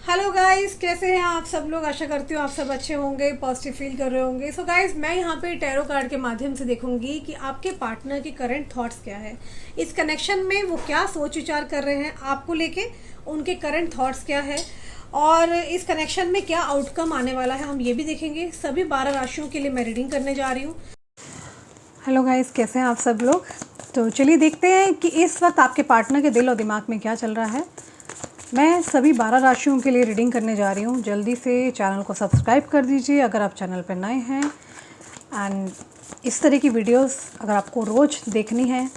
Hello guys, कैसे हैं आप सब लोग। आशा करती हूँ आप सब अच्छे होंगे, पॉजिटिव फील कर रहे होंगे। सो गाइस, मैं यहाँ पे टैरो कार्ड के माध्यम से देखूंगी कि आपके पार्टनर के करंट थॉट्स क्या है, इस कनेक्शन में वो क्या सोच विचार कर रहे हैं आपको लेके, उनके करंट थॉट्स क्या है और इस कनेक्शन में क्या आउटकम आने वाला है, हम ये भी देखेंगे। सभी 12 राशियों के लिए मैं रीडिंग करने जा रही हूँ। हेलो गाइस, कैसे हैं आप सब लोग। तो चलिए देखते हैं कि इस वक्त आपके पार्टनर के दिल और दिमाग में क्या चल रहा है। मैं सभी 12 राशियों के लिए रीडिंग करने जा रही हूँ। जल्दी से चैनल को सब्सक्राइब कर दीजिए अगर आप चैनल पर नए हैं। एंड इस तरह की वीडियोस अगर आपको रोज़ देखनी है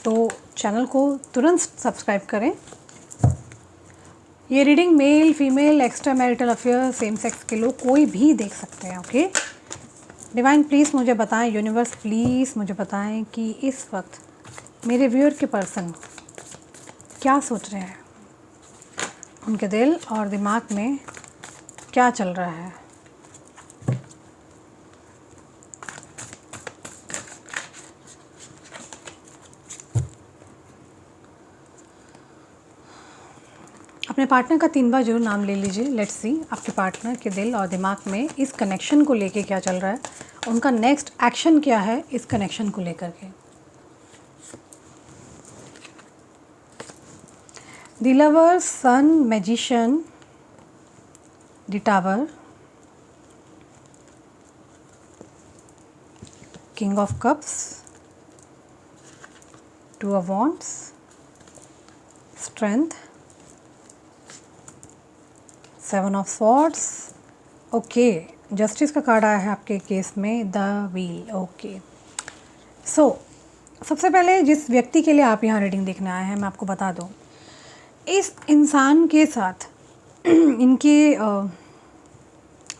तो चैनल को तुरंत सब्सक्राइब करें। ये reading male, female, extra marital affair, same sex के लोग कोई भी देख सकते हैं। ओके, डिवाइन प्लीज़ मुझे बताएं, यूनिवर्स प्लीज़ मुझे बताएं कि इस वक्त मेरे व्यूअर के पर्सन क्या सोच रहे हैं, उनके दिल और दिमाग में क्या चल रहा है। अपने पार्टनर का 3 बार जरूर नाम ले लीजिए। लेट्स सी आपके पार्टनर के दिल और दिमाग में इस कनेक्शन को लेके क्या चल रहा है, उनका नेक्स्ट एक्शन क्या है इस कनेक्शन को लेकर के। The lover, sun, magician, the tower, king of cups, 2 of wands, strength, 7 of swords. Okay, justice का कार्ड आया है आपके केस में, द व्हील। ओके, सो सबसे पहले जिस व्यक्ति के लिए आप यहाँ रीडिंग देखने आए हैं, मैं आपको बता दूँ, इस इंसान के साथ इनके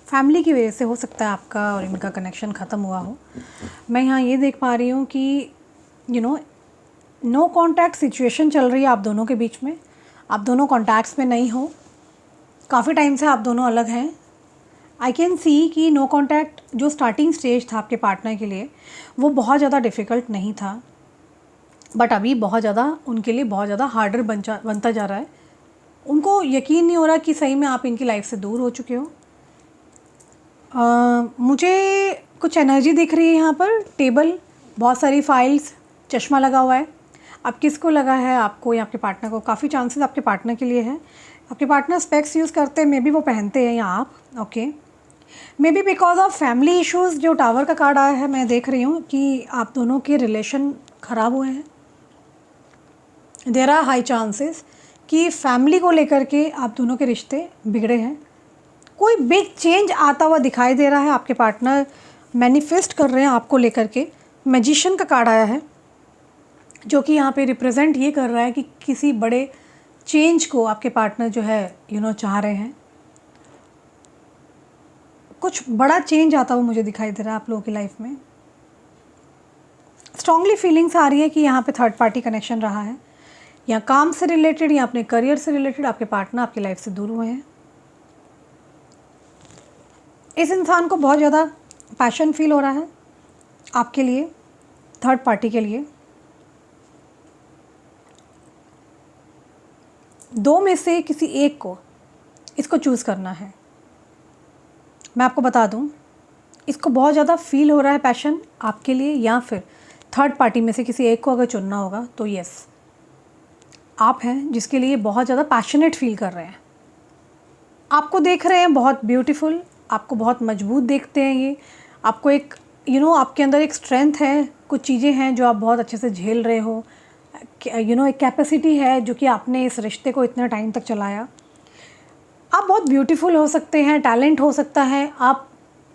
फैमिली की वजह से हो सकता है आपका और इनका कनेक्शन ख़त्म हुआ हो। मैं यहाँ ये देख पा रही हूँ कि नो कॉन्टैक्ट सिचुएशन चल रही है आप दोनों के बीच में। आप दोनों कॉन्टैक्ट्स में नहीं हो, काफ़ी टाइम से आप दोनों अलग हैं। आई कैन सी कि नो कॉन्टैक्ट जो स्टार्टिंग स्टेज था आपके पार्टनर के लिए वो बहुत ज़्यादा डिफ़िकल्ट नहीं था, बट अभी बहुत ज़्यादा उनके लिए बहुत ज़्यादा हार्डर बनता जा रहा है। उनको यकीन नहीं हो रहा कि सही में आप इनकी लाइफ से दूर हो चुके हो। मुझे कुछ एनर्जी दिख रही है यहाँ पर। टेबल, बहुत सारी फाइल्स, चश्मा लगा हुआ है। अब किसको लगा है, आपको या आपके पार्टनर को? काफ़ी चांसेस आपके पार्टनर के लिए है। आपके पार्टनर स्पेक्स यूज़ करते हैं, मे बी वो पहनते हैं या आप। Okay, may be because of family issues. जो टावर का कार्ड आया है, मैं देख रही हूँ कि आप दोनों के रिलेशन ख़राब हुए हैं। देयर आर हाई चांसेस कि फैमिली को लेकर के आप दोनों के रिश्ते बिगड़े हैं। कोई बिग चेंज आता हुआ दिखाई दे रहा है। आपके पार्टनर मैनिफेस्ट कर रहे हैं आपको लेकर के। मैजिशियन का कार्ड आया है जो कि यहाँ पे रिप्रेजेंट ये कर रहा है कि किसी बड़े चेंज को आपके पार्टनर जो है चाह रहे हैं। कुछ बड़ा चेंज आता हुआ मुझे दिखाई दे रहा है आप लोगों की लाइफ में। स्ट्रांगली फीलिंग्स आ रही है कि यहाँ पे थर्ड पार्टी कनेक्शन रहा है, या काम से रिलेटेड या अपने करियर से रिलेटेड आपके पार्टनर आपकी लाइफ से दूर हुए हैं। इस इंसान को बहुत ज़्यादा पैशन फील हो रहा है आपके लिए, थर्ड पार्टी के लिए। दो में से किसी एक को इसको चूज़ करना है। मैं आपको बता दूं, इसको बहुत ज़्यादा फील हो रहा है पैशन आपके लिए, या फिर थर्ड पार्टी में से किसी एक को अगर चुनना होगा तो यस, आप हैं जिसके लिए बहुत ज़्यादा पैशनेट फील कर रहे हैं। आपको देख रहे हैं बहुत ब्यूटीफुल, आपको बहुत मजबूत देखते हैं ये। आपको एक आपके अंदर एक स्ट्रेंथ है, कुछ चीज़ें हैं जो आप बहुत अच्छे से झेल रहे हो। एक कैपेसिटी है जो कि आपने इस रिश्ते को इतना टाइम तक चलाया। आप बहुत ब्यूटीफुल हो सकते हैं, टैलेंट हो सकता है। आप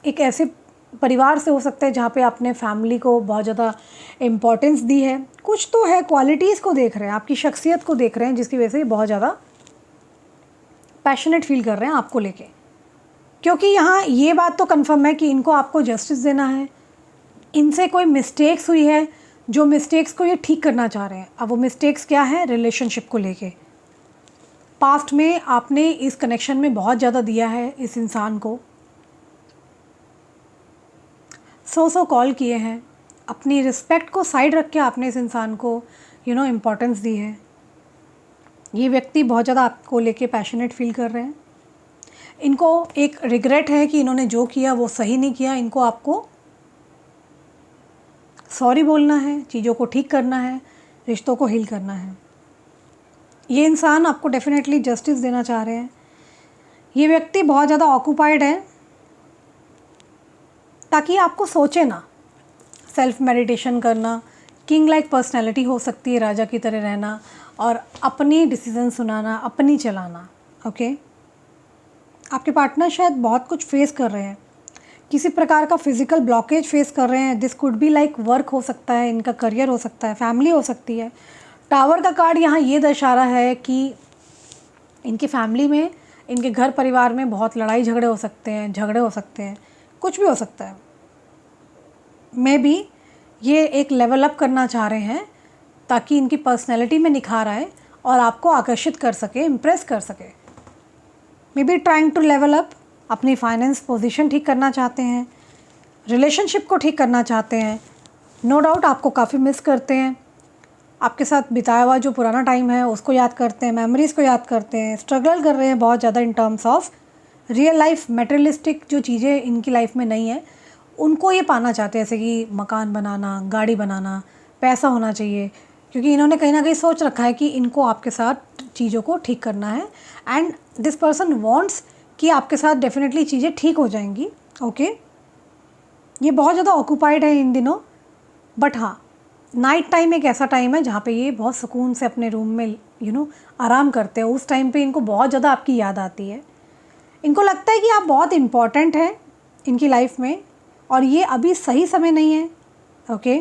एक ऐसे परिवार से हो सकते हैं जहाँ पे आपने फैमिली को बहुत ज़्यादा इम्पोर्टेंस दी है। कुछ तो है, क्वालिटीज़ को देख रहे हैं, आपकी शख्सियत को देख रहे हैं, जिसकी वजह से बहुत ज़्यादा पैशनेट फील कर रहे हैं आपको लेके। क्योंकि यहाँ ये बात तो कंफर्म है कि इनको आपको जस्टिस देना है। इनसे कोई मिस्टेक्स हुई है, जो मिस्टेक्स को ये ठीक करना चाह रहे हैं। अब वो मिस्टेक्स क्या है, रिलेशनशिप को लेके। पास्ट में आपने इस कनेक्शन में बहुत ज़्यादा दिया है इस इंसान को, सौ कॉल किए हैं, अपनी रिस्पेक्ट को साइड रख के आपने इस इंसान को इम्पोर्टेंस दी है। ये व्यक्ति बहुत ज़्यादा आपको लेके पैशनेट फील कर रहे हैं। इनको एक रिग्रेट है कि इन्होंने जो किया वो सही नहीं किया। इनको आपको सॉरी बोलना है, चीज़ों को ठीक करना है, रिश्तों को हील करना है। ये इंसान आपको डेफिनेटली जस्टिस देना चाह रहे हैं। ये व्यक्ति बहुत ज़्यादा ऑक्यूपाइड है ताकि आपको सोचे ना। सेल्फ मेडिटेशन करना, किंग लाइक पर्सनैलिटी हो सकती है, राजा की तरह रहना और अपनी डिसीज़न सुनाना, अपनी चलाना। ओके, आपके पार्टनर शायद बहुत कुछ फेस कर रहे हैं, किसी प्रकार का फिजिकल ब्लॉकेज फेस कर रहे हैं। This could be like work हो सकता है, इनका करियर हो सकता है, फैमिली हो सकती है। टावर का कार्ड यहाँ ये दर्शा रहा है कि इनकी फैमिली में, इनके घर परिवार में बहुत लड़ाई झगड़े हो सकते हैं, कुछ भी हो सकता है। मे बी ये एक लेवल अप करना चाह रहे हैं ताकि इनकी पर्सनैलिटी में निखार आए और आपको आकर्षित कर सके, इम्प्रेस कर सके। Maybe trying to level up, अपनी फाइनेंस पोजीशन ठीक करना चाहते हैं, रिलेशनशिप को ठीक करना चाहते हैं। नो डाउट आपको काफ़ी मिस करते हैं, आपके साथ बिताया हुआ जो पुराना टाइम है उसको याद करते हैं, मेमोरीज़ को याद करते हैं। स्ट्रगल कर रहे हैं बहुत ज़्यादा in terms of real life, materialistic जो चीज़ें इनकी लाइफ में नहीं है उनको ये पाना चाहते हैं, जैसे कि मकान बनाना, गाड़ी बनाना, पैसा होना चाहिए। क्योंकि इन्होंने कहीं ना कहीं सोच रखा है कि इनको आपके साथ चीज़ों को ठीक करना है एंड दिस पर्सन वांट्स कि आपके साथ डेफिनेटली चीज़ें ठीक हो जाएंगी। ओके, ये बहुत ज़्यादा ऑक्यूपाइड है इन दिनों, बट हाँ, नाइट टाइम एक ऐसा टाइम है जहाँ पे ये बहुत सुकून से अपने रूम में आराम करते हैं। उस टाइम पे इनको बहुत ज़्यादा आपकी याद आती है। इनको लगता है कि आप बहुत इम्पॉर्टेंट हैं इनकी लाइफ में और ये अभी सही समय नहीं है। ओके,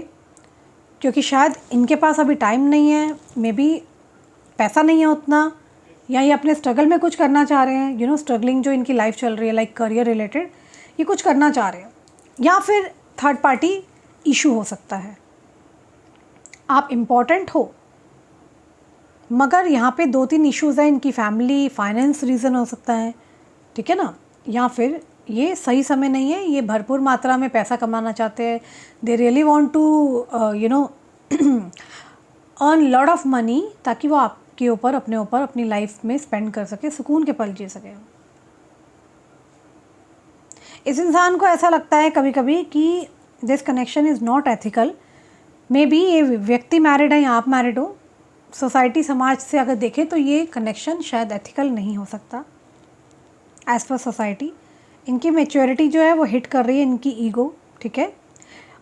क्योंकि शायद इनके पास अभी टाइम नहीं है, मे बी पैसा नहीं है उतना, या ये अपने स्ट्रगल में कुछ करना चाह रहे हैं। स्ट्रगलिंग जो इनकी लाइफ चल रही है, लाइक करियर रिलेटेड, ये कुछ करना चाह रहे हैं। या फिर थर्ड पार्टी इशू हो सकता है। आप इम्पॉर्टेंट हो, मगर यहाँ पे 2-3 इश्यूज़ हैं। इनकी फैमिली, फाइनेंस रीज़न हो सकता है, ठीक है ना। या फिर ये सही समय नहीं है, ये भरपूर मात्रा में पैसा कमाना चाहते हैं। They really want to earn lot of money ताकि वो आपके ऊपर, अपने ऊपर, अपनी लाइफ में स्पेंड कर सके, सुकून के पल जी सके। इस इंसान को ऐसा लगता है कभी कभी कि this connection is not ethical. May be ये व्यक्ति मैरिड है या आप मैरिड हो, सोसाइटी, समाज से अगर देखें तो ये कनेक्शन शायद एथिकल नहीं हो सकता एज़ पर सोसाइटी। इनकी मैच्योरिटी जो है वो हिट कर रही है इनकी ईगो, ठीक है।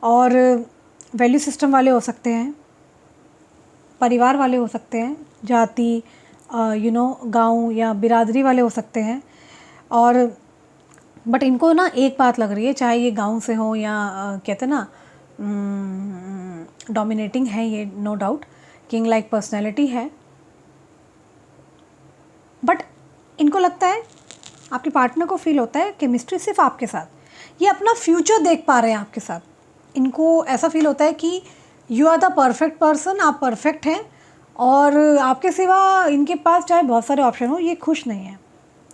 और वैल्यू सिस्टम वाले हो सकते हैं, परिवार वाले हो सकते हैं, जाति, गांव या बिरादरी वाले हो सकते हैं। और बट इनको ना एक बात लग रही है, चाहे ये गांव से हो या कहते हैं ना डोमिनेटिंग है, ये no doubt king like personality है, बट इनको लगता है, आपके पार्टनर को फील होता है केमिस्ट्री सिर्फ आपके साथ, ये अपना फ्यूचर देख पा रहे हैं आपके साथ। इनको ऐसा फील होता है कि you are the perfect person, आप परफेक्ट हैं और आपके सिवा इनके पास चाहे बहुत सारे ऑप्शन हो, ये खुश नहीं है।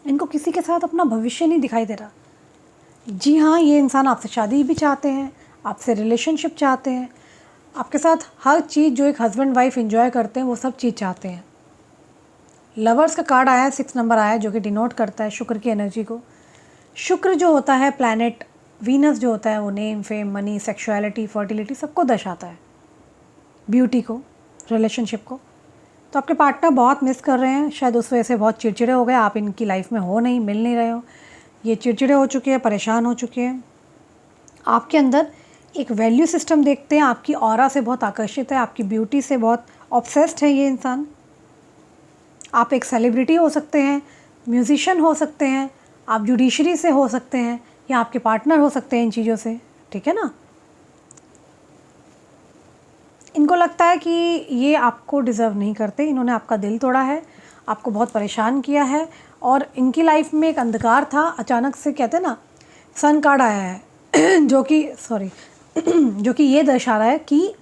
इनको किसी के साथ अपना भविष्य नहीं दिखाई दे रहा। जी हाँ, ये इंसान आपसे शादी भी चाहते हैं, आपसे रिलेशनशिप चाहते हैं, आपके साथ हर चीज़ जो एक हस्बैंड वाइफ एंजॉय करते हैं वो सब चीज़ चाहते हैं। लवर्स का कार्ड आया है, 6 नंबर आया है, जो कि डिनोट करता है शुक्र की एनर्जी को। शुक्र जो होता है प्लैनेट, वीनस जो होता है वो name, fame, money, sexuality, fertility सबको दर्शाता है, ब्यूटी को, रिलेशनशिप को। तो आपके पार्टनर बहुत मिस कर रहे हैं, शायद उस वजह से बहुत चिड़चिड़े हो गए, आप इनकी लाइफ में हो नहीं, मिल नहीं रहे हो, ये चिड़चिड़े हो चुके हैं, परेशान हो चुके हैं। आपके अंदर एक वैल्यू सिस्टम देखते हैं, आपकी ऑरा से बहुत आकर्षित है, आपकी ब्यूटी से बहुत ऑब्सेस्ड है ये इंसान। आप एक सेलिब्रिटी हो सकते हैं, म्यूजिशियन हो सकते हैं, आप जुडिशरी से हो सकते हैं, या आपके पार्टनर हो सकते हैं इन चीज़ों से, ठीक है ना। इनको लगता है कि ये आपको डिज़र्व नहीं करते, इन्होंने आपका दिल तोड़ा है, आपको बहुत परेशान किया है और इनकी लाइफ में एक अंधकार था, अचानक से कहते हैं ना सन कार्ड आया है जो कि ये दर्शा रहा है कि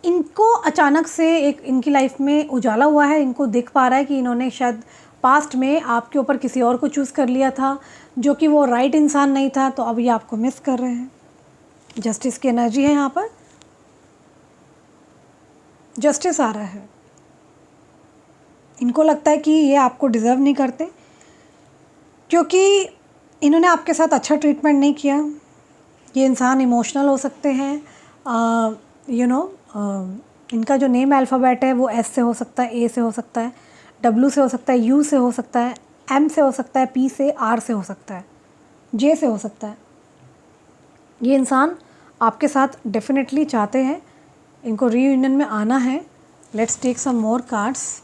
इनको अचानक से एक इनकी लाइफ में उजाला हुआ है। इनको दिख पा रहा है कि इन्होंने शायद पास्ट में आपके ऊपर किसी और को चूज़ कर लिया था जो कि वो राइट इंसान नहीं था, तो अब ये आपको मिस कर रहे हैं। जस्टिस की एनर्जी है यहाँ पर, जस्टिस आ रहा है। इनको लगता है कि ये आपको डिज़र्व नहीं करते, क्योंकि इन्होंने आपके साथ अच्छा ट्रीटमेंट नहीं किया। ये इंसान इमोशनल हो सकते हैं, यू नो इनका जो नेम अल्फ़ाबेट है वो एस से हो सकता है, ए से हो सकता है, डब्ल्यू से हो सकता है, यू से हो सकता है, एम से हो सकता है, पी से, आर से हो सकता है, जे से हो सकता है। ये इंसान आपके साथ डेफिनेटली चाहते हैं, इनको रीयूनियन में आना है। Let's take some more cards.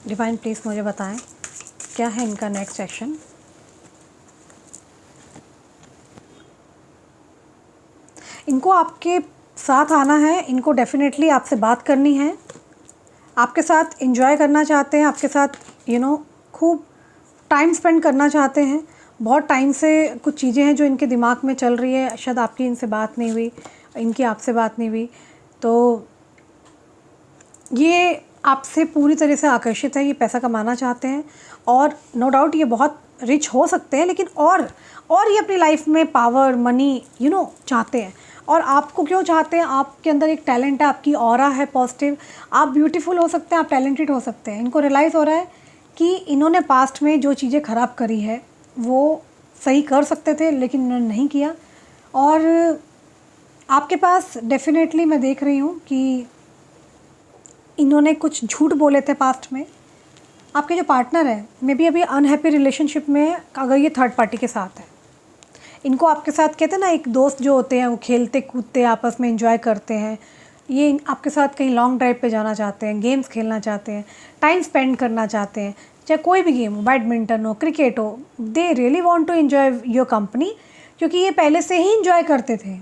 Divine please मुझे बताएं क्या है इनका नेक्स्ट एक्शन। इनको आपके साथ आना है, इनको डेफिनेटली आपसे बात करनी है, आपके साथ एंजॉय करना चाहते हैं, आपके साथ खूब टाइम स्पेंड करना चाहते हैं। बहुत टाइम से कुछ चीज़ें हैं जो इनके दिमाग में चल रही है, शायद आपकी इनसे बात नहीं हुई, इनकी आपसे बात नहीं हुई, तो ये आपसे पूरी तरह से आकर्षित है, ये पैसा कमाना चाहते हैं और नो डाउट ये बहुत रिच हो सकते हैं, लेकिन और ये अपनी लाइफ में पावर, मनी चाहते हैं। और आपको क्यों चाहते हैं? आपके अंदर एक टैलेंट है, आपकी ऑरा है पॉजिटिव, आप ब्यूटीफुल हो सकते हैं, आप टैलेंटेड हो सकते हैं। इनको रियलाइज़ हो रहा है कि इन्होंने पास्ट में जो चीज़ें ख़राब करी है वो सही कर सकते थे, लेकिन इन्होंने नहीं किया। और आपके पास डेफिनेटली मैं देख रही हूँ कि इन्होंने कुछ झूठ बोले थे पास्ट में। आपके जो पार्टनर है मे बी अभी अनहैप्पी रिलेशनशिप में है, अगर ये थर्ड पार्टी के साथ है। इनको आपके साथ कहते हैं ना, एक दोस्त जो होते हैं वो खेलते कूदते आपस में एंजॉय करते हैं, ये आपके साथ कहीं लॉन्ग ड्राइव पे जाना चाहते हैं, गेम्स खेलना चाहते हैं, टाइम स्पेंड करना चाहते हैं, चाहे कोई भी गेम हो, बैडमिंटन हो, क्रिकेट हो, they really want to enjoy your company, क्योंकि ये पहले से ही एंजॉय करते थे।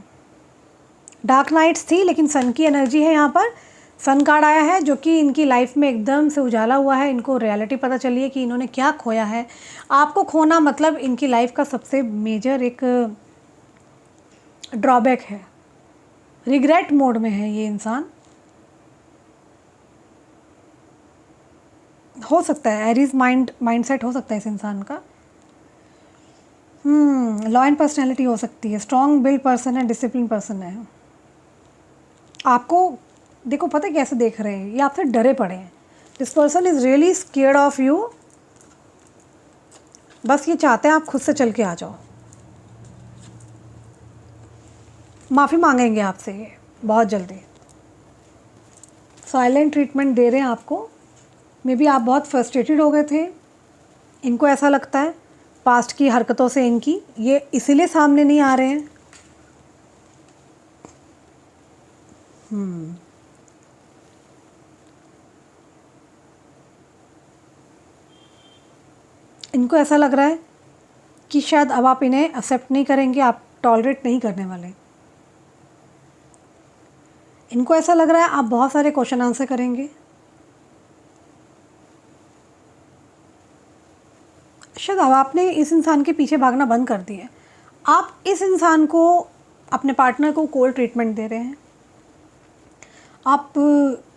डार्क नाइट्स थी, लेकिन सन की एनर्जी है यहाँ पर। सन कार्ड आया है जो कि इनकी लाइफ में एकदम से उजाला हुआ है। इनको रियलिटी पता चली है कि इन्होंने क्या खोया है। आपको खोना मतलब इनकी लाइफ का सबसे मेजर एक ड्रॉबैक है। रिग्रेट मोड में है ये इंसान। हो सकता है एरीज माइंडसेट हो सकता है इस इंसान का। लॉयल पर्सनैलिटी हो सकती है, स्ट्रॉन्ग बिल्ड पर्सन है, डिसिप्लिन पर्सन है। आपको देखो पता है कैसे देख रहे हैं, ये आपसे डरे पड़े हैं। This person is really scared of you. बस ये चाहते हैं आप खुद से चल के आ जाओ। माफ़ी मांगेंगे आपसे ये बहुत जल्दी। साइलेंट ट्रीटमेंट दे रहे हैं आपको। मे बी आप बहुत फ्रस्ट्रेटेड हो गए थे। इनको ऐसा लगता है पास्ट की हरकतों से इनकी, ये इसीलिए सामने नहीं आ रहे हैं। इनको ऐसा लग रहा है कि शायद अब आप इन्हें एक्सेप्ट नहीं करेंगे, आप टॉलरेट नहीं करने वाले। इनको ऐसा लग रहा है आप बहुत सारे क्वेश्चन आंसर करेंगे। शायद अब आपने इस इंसान के पीछे भागना बंद कर दिया है। आप इस इंसान को, अपने पार्टनर को कोल्ड ट्रीटमेंट दे रहे हैं। आप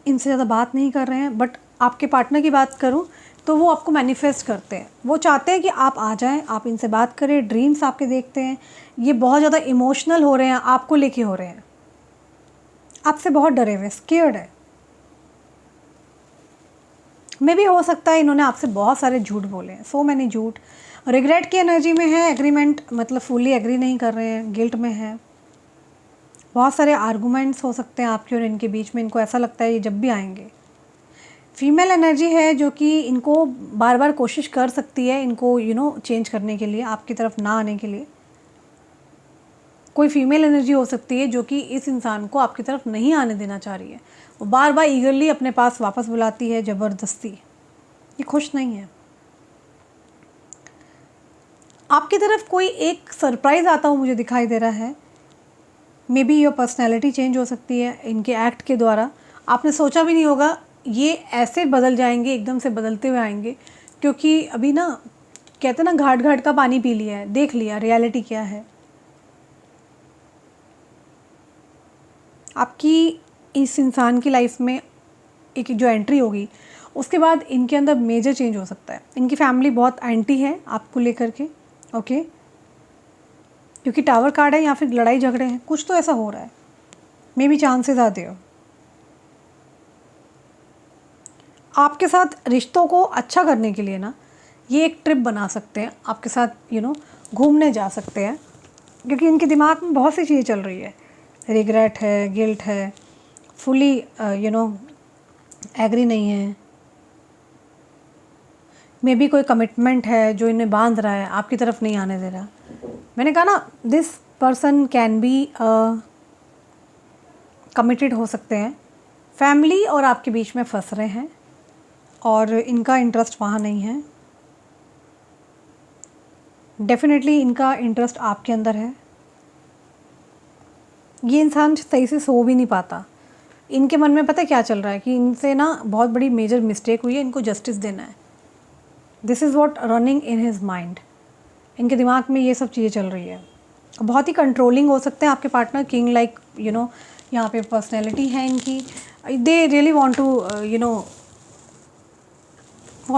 इनसे ज़्यादा बात नहीं कर रहे हैं। बट आपके पार्टनर की बात करूं तो वो आपको मैनिफेस्ट करते हैं। वो चाहते हैं कि आप आ जाएं, आप इनसे बात करें, ड्रीम्स आपके देखते हैं। ये बहुत ज़्यादा इमोशनल हो रहे हैं, आपको लेके हो रहे हैं, आपसे बहुत डरे हुए, स्केयर्ड है। मे भी हो सकता है इन्होंने आपसे बहुत सारे झूठ बोले हैं, सो मैनी झूठ। रिग्रेट की एनर्जी में है, एग्रीमेंट मतलब फुली एग्री नहीं कर रहे हैं, गिल्ट में है। बहुत सारे आर्गूमेंट्स हो सकते हैं आपके और इनके बीच में। इनको ऐसा लगता है ये जब भी आएंगे। फीमेल एनर्जी है जो कि इनको बार बार कोशिश कर सकती है इनको चेंज करने के लिए, आपकी तरफ ना आने के लिए। कोई फीमेल एनर्जी हो सकती है जो कि इस इंसान को आपकी तरफ नहीं आने देना चाह रही है। वो बार बार ईगरली अपने पास वापस बुलाती है, ज़बरदस्ती। ये खुश नहीं है। आपकी तरफ कोई एक सरप्राइज़ आता हुआ मुझे दिखाई दे रहा है। May be your personality change हो सकती है इनके एक्ट के द्वारा। आपने सोचा भी नहीं होगा ये ऐसे बदल जाएंगे, एकदम से बदलते हुए आएंगे। क्योंकि अभी ना कहते ना, घाट घाट का पानी पी लिया है, देख लिया रियलिटी क्या है। आपकी इस इंसान की लाइफ में एक जो एंट्री होगी उसके बाद इनके अंदर मेजर चेंज हो सकता है। इनकी फैमिली बहुत एंटी है आपको लेकर के, ओके, क्योंकि टावर कार्ड है या फिर लड़ाई झगड़े हैं, कुछ तो ऐसा हो रहा है। मे बी चांसेस आते हो आपके साथ रिश्तों को अच्छा करने के लिए ना ये एक ट्रिप बना सकते हैं, आपके साथ घूमने जा सकते हैं, क्योंकि इनके दिमाग में बहुत सी चीज़ें चल रही है। रिग्रेट है, गिल्ट है, फुली एग्री नहीं है, मे बी कोई कमिटमेंट है जो इन्हें बांध रहा है, आपकी तरफ नहीं आने दे रहा। मैंने कहा ना, this person can be committed हो सकते हैं, फैमिली और आपके बीच में फंस रहे हैं और इनका इंटरेस्ट वहाँ नहीं है। डेफिनेटली इनका इंटरेस्ट आपके अंदर है। ये इंसान सही से सो भी नहीं पाता। इनके मन में पता है क्या चल रहा है कि इनसे ना बहुत बड़ी मेजर मिस्टेक हुई है, इनको जस्टिस देना है। This is what running in his mind. इनके दिमाग में ये सब चीज़ें चल रही है। बहुत ही कंट्रोलिंग हो सकते हैं आपके पार्टनर, किंग लाइक यहाँ पे पर्सनैलिटी है इनकी। They really want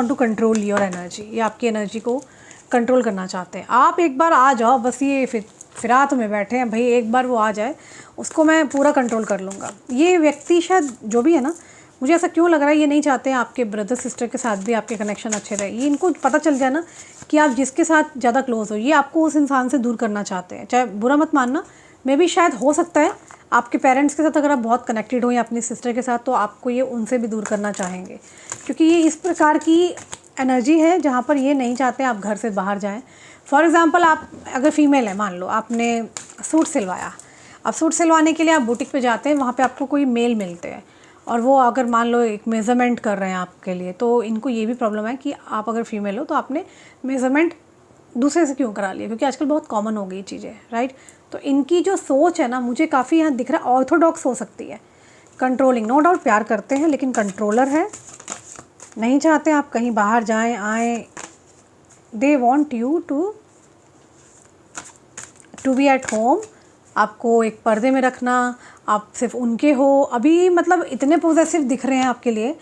to control your energy. ये आपकी एनर्जी को कंट्रोल करना चाहते हैं। आप एक बार आ जाओ, बस ये फिरात में बैठे हैं भाई, एक बार वो आ जाए उसको मैं पूरा कंट्रोल कर लूँगा। ये व्यक्ति शायद जो भी है ना, मुझे ऐसा क्यों लग रहा है ये नहीं चाहते हैं आपके ब्रदर सिस्टर के साथ भी आपके कनेक्शन अच्छे रहे। ये इनको पता चल जाए ना कि आप जिसके साथ ज़्यादा क्लोज हो, ये आपको उस इंसान से दूर करना चाहते हैं। चाहे बुरा मत मानना, मे भी शायद हो सकता है आपके पेरेंट्स के साथ अगर आप बहुत कनेक्टेड हो या अपनी सिस्टर के साथ, तो आपको ये उनसे भी दूर करना चाहेंगे, क्योंकि ये इस प्रकार की एनर्जी है जहाँ पर ये नहीं चाहते आप घर से बाहर जाएं। फॉर एग्ज़ाम्पल, आप अगर फीमेल है, मान लो आपने सूट सिलवाया। अब सूट सिलवाने के लिए आप बुटीक पे जाते हैं, वहाँ पे आपको कोई मेल मिलते हैं और वो अगर मान लो एक मेज़रमेंट कर रहे हैं आपके लिए, तो इनको ये भी प्रॉब्लम है कि आप अगर फीमेल हो तो आपने मेज़रमेंट दूसरे से क्यों करा लिया, क्योंकि आजकल बहुत कॉमन हो गई चीज़ें, राइट। तो इनकी जो सोच है ना, मुझे काफ़ी यहाँ दिख रहा है ऑर्थोडॉक्स हो सकती है, कंट्रोलिंग। नो डाउट प्यार करते हैं लेकिन कंट्रोलर है, नहीं चाहते आप कहीं बाहर जाएं आएँ। They want you to be at home, आपको एक पर्दे में रखना, आप सिर्फ उनके हो। अभी मतलब इतने पोजेसिव दिख रहे हैं आपके लिए,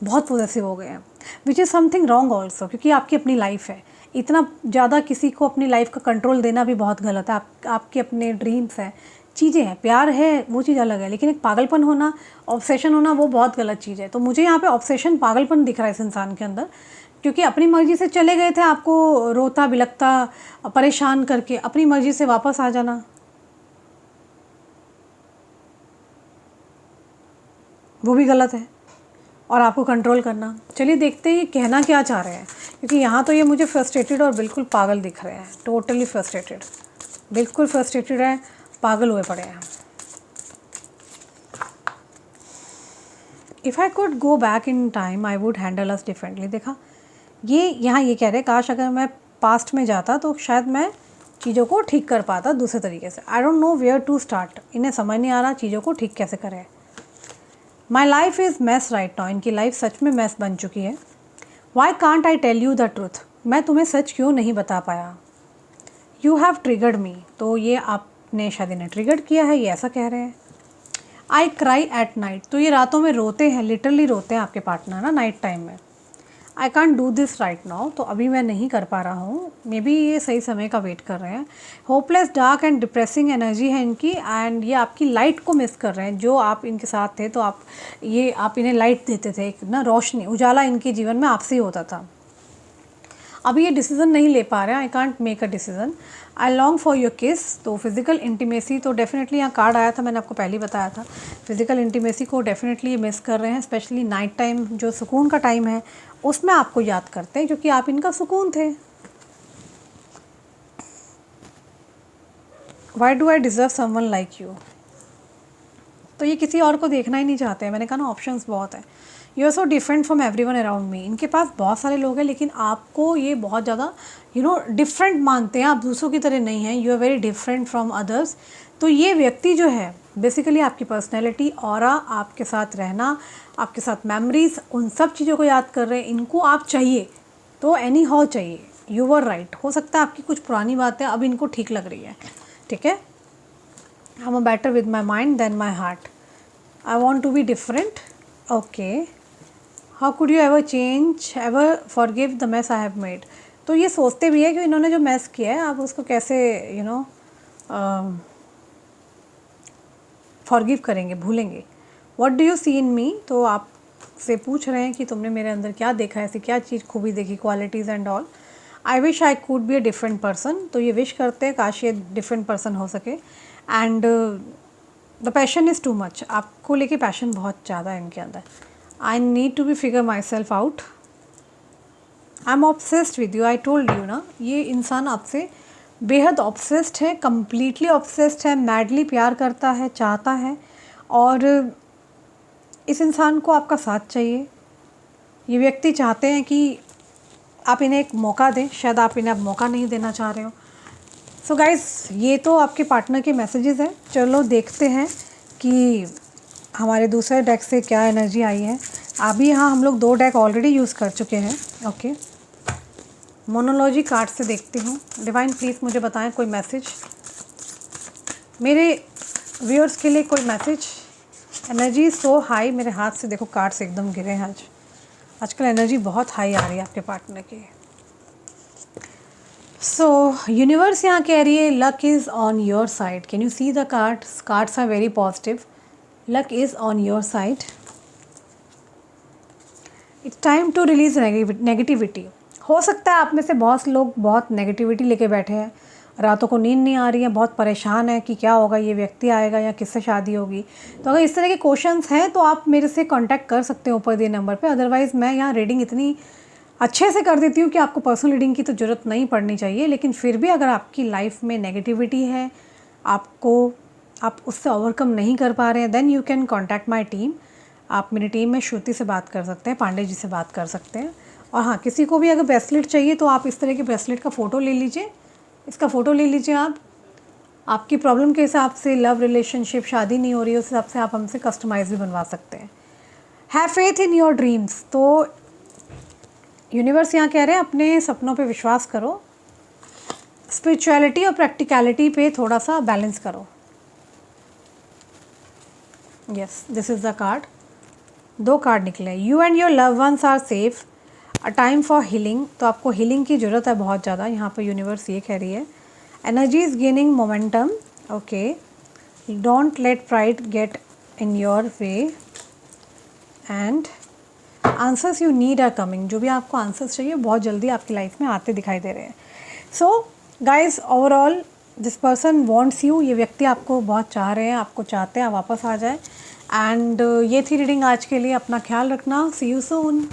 बहुत पोजेसिव हो गए हैं, which is something wrong also, क्योंकि आपकी अपनी लाइफ है। इतना ज़्यादा किसी को अपनी लाइफ का कंट्रोल देना भी बहुत गलत है। आपके अपने ड्रीम्स हैं, चीज़ें हैं, प्यार है, वो चीज़ अलग है, लेकिन एक पागलपन होना, ऑब्सेशन होना, वो बहुत गलत चीज़ है। तो मुझे यहाँ पे ऑब्सेशन, पागलपन दिख रहा है इस इंसान के अंदर, क्योंकि अपनी मर्ज़ी से चले गए थे, आपको रोता बिलखता परेशान करके अपनी मर्ज़ी से वापस आ जाना, वो भी गलत है। और आपको कंट्रोल करना। चलिए देखते हैं ये कहना क्या चाह रहे हैं, क्योंकि यहाँ तो ये मुझे फ्रस्ट्रेटेड और बिल्कुल पागल दिख रहे हैं, टोटली फ्रस्ट्रेटेड, बिल्कुल फ्रस्ट्रेटेड है, पागल हुए पड़े हैं। If I could go back in time I would handle us differently. देखा, ये यहाँ ये कह रहे हैं, काश अगर मैं पास्ट में जाता तो शायद मैं चीज़ों को ठीक कर पाता दूसरे तरीके से। I don't know where to start. इन्हें समझ नहीं आ रहा चीज़ों को ठीक कैसे करें। My life is mess right now. इनकी लाइफ सच में मैस बन चुकी है। Why can't I tell you the truth. मैं तुम्हें सच क्यों नहीं बता पाया। You have triggered me. तो ये आपने शायद इन्हें ट्रिगर्ड किया है, ये ऐसा कह रहे हैं। I cry at night. तो ये रातों में रोते हैं, लिटरली रोते हैं आपके पार्टनर ना नाइट टाइम में। I can't do this right now. तो अभी मैं नहीं कर पा रहा हूँ, मे बी ये सही समय का वेट कर रहे हैं। Hopeless, dark and depressing energy है इनकी, एंड ये आपकी लाइट को मिस कर रहे हैं। जो आप इनके साथ थे तो आप इन्हें लाइट देते थे, एक ना रोशनी, उजाला इनके जीवन में आपसे ही होता था। अभी ये डिसीज़न नहीं ले पा रहे हैं। I can't make a decision. I long for your किस। तो फिज़िकल इंटीमेसी, तो डेफिनेटली यहाँ कार्ड आया था, मैंने आपको पहले ही बताया था। फिज़िकल इंटीमेसी को डेफिनेटली मिस कर रहे हैं, स्पेशली नाइट टाइम जो सुकून का टाइम है उसमें आपको याद करते हैं, क्योंकि आप इनका सुकून थे। Why do I deserve someone like you. तो ये किसी और को देखना ही नहीं चाहते हैं। मैंने कहा ना, ऑप्शंस बहुत है। You are so different from everyone around me. इनके पास बहुत सारे लोग हैं, लेकिन आपको ये बहुत ज़्यादा डिफरेंट मानते हैं। आप दूसरों की तरह नहीं हैं। You are very different from others. तो ये व्यक्ति जो है बेसिकली आपकी पर्सनैलिटी, ऑरा, आपके साथ रहना, आपके साथ मेमोरीज, उन सब चीज़ों को याद कर रहे हैं। इनको आप चाहिए तो एनी हाउ चाहिए। You were right. हो सकता है आपकी कुछ पुरानी बातें अब इनको ठीक लग रही है, ठीक है। I am better with my mind than my heart. I want to be different. Okay. How could you ever change, ever forgive the mess I have made. तो ये सोचते भी है कि इन्होंने जो मैस किया है आप उसको कैसे फॉरगिव करेंगे, भूलेंगे। व्हाट डू यू सी इन मी। तो आप आपसे पूछ रहे हैं कि तुमने मेरे अंदर क्या देखा, ऐसी क्या चीज़ खूबी देखी, qualities and all. I wish I could be a different person. तो ये विश करते हैं काश ये डिफरेंट पर्सन हो सके। And the passion is too much, आपको लेके पैशन बहुत ज़्यादा है इनके अंदर। I need to be figure my self out. I am obsessed with you, I told you ना, ये इंसान आपसे बेहद ऑब्सेस्ड है, कम्प्लीटली ऑब्सेस्ड है, मैडली प्यार करता है, चाहता है, और इस इंसान को आपका साथ चाहिए। ये व्यक्ति चाहते हैं कि आप इन्हें एक मौका दें, शायद आप इन्हें अब मौका नहीं देना चाह रहे हो। सो गाइस, ये तो आपके पार्टनर के मैसेजेस हैं। चलो देखते हैं कि हमारे दूसरे डेक से क्या एनर्जी आई है। अभी यहाँ हम लोग 2 डेक ऑलरेडी यूज़ कर चुके हैं। ओके, मोनोलॉजी कार्ड से देखती हूँ। डिवाइन प्लीज़ मुझे बताएं कोई मैसेज, मेरे व्यूअर्स के लिए कोई मैसेज। एनर्जी सो हाई, मेरे हाथ से देखो कार्ड्स एकदम गिरे हैं आजकल एनर्जी बहुत हाई आ रही है आपके पार्टनर की। सो यूनिवर्स यहाँ कह रही है luck is on your side. Can you see the cards? Cards are very positive. Luck is on your side. It's time to release negativity. हो सकता है आप में से बहुत से लोग बहुत नेगेटिविटी लेके बैठे हैं, रातों को नींद नहीं आ रही है, बहुत परेशान है कि क्या होगा, ये व्यक्ति आएगा या किससे शादी होगी। तो अगर इस तरह के क्वेश्चंस हैं तो आप मेरे से कांटेक्ट कर सकते हो ऊपर दिए नंबर पे। अदरवाइज़ मैं यहाँ रीडिंग इतनी अच्छे से कर देती हूँ कि आपको पर्सनल रीडिंग की तो ज़रूरत नहीं पड़नी चाहिए। लेकिन फिर भी अगर आपकी लाइफ में नेगेटिविटी है, आप उससे ओवरकम नहीं कर पा रहे हैं, then you can contact my team. आप मेरी टीम में श्रुति से बात कर सकते हैं, पांडे जी से बात कर सकते हैं। और हाँ, किसी को भी अगर ब्रेसलेट चाहिए तो आप इस तरह के ब्रेसलेट का फ़ोटो ले लीजिए, इसका फ़ोटो ले लीजिए। आप आपकी प्रॉब्लम के हिसाब से, लव रिलेशनशिप, शादी नहीं हो रही है, उस हिसाब से आप हमसे कस्टमाइज़ भी बनवा सकते हैं। Have faith in your dreams. तो यूनिवर्स यहाँ कह रहे हैं अपने सपनों पे विश्वास करो, स्पिरिचुअलिटी और प्रैक्टिकलिटी पे थोड़ा सा बैलेंस करो। Yes, this is the card. 2 card निकले। You and your love ones are safe, a time for healing. तो आपको हीलिंग की ज़रूरत है बहुत ज़्यादा, यहाँ पर यूनिवर्स ये कह रही है। Energy is gaining momentum. Okay, don't let pride get in your way, and answers you need are coming. जो भी आपको आंसर्स चाहिए बहुत जल्दी आपकी लाइफ में आते दिखाई दे रहे हैं। So guys, overall this person wants you. ये व्यक्ति आपको बहुत चाह रहे हैं, आपको चाहते हैं आप वापस आ जाए। एंड ये थी रीडिंग आज के लिए। अपना ख्याल रखना। सी यू सून।